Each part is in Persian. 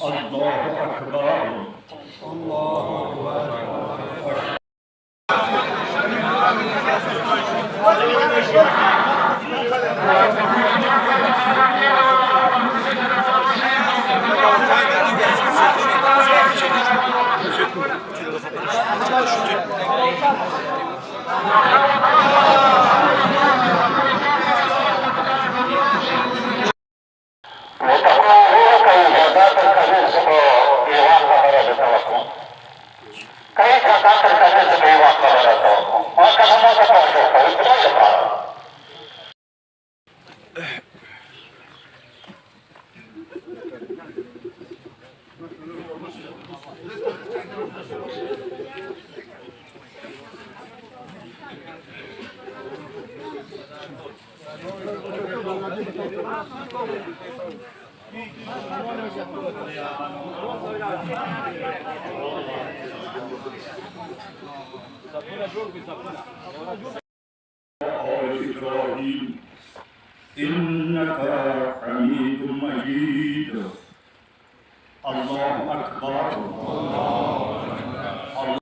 الله أكبر. الله أكبر. آل إبراهيم إنك حميد مجيد. الله أكبر. الله أكبر.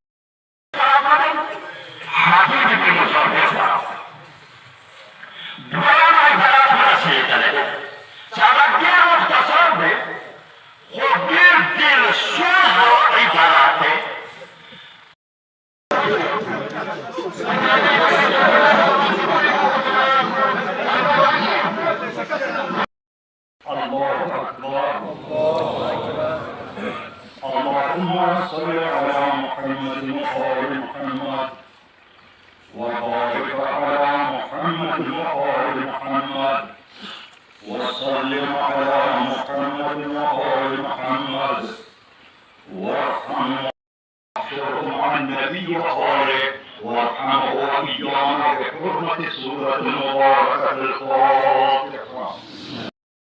اللهم صل على محمد وآل محمد وبارك على محمد وآل محمد وسلم على محمد وآل محمد وارحم مع النبي وآله وارحمه وإيانا بحرمة سورة المباركة الفاتحة.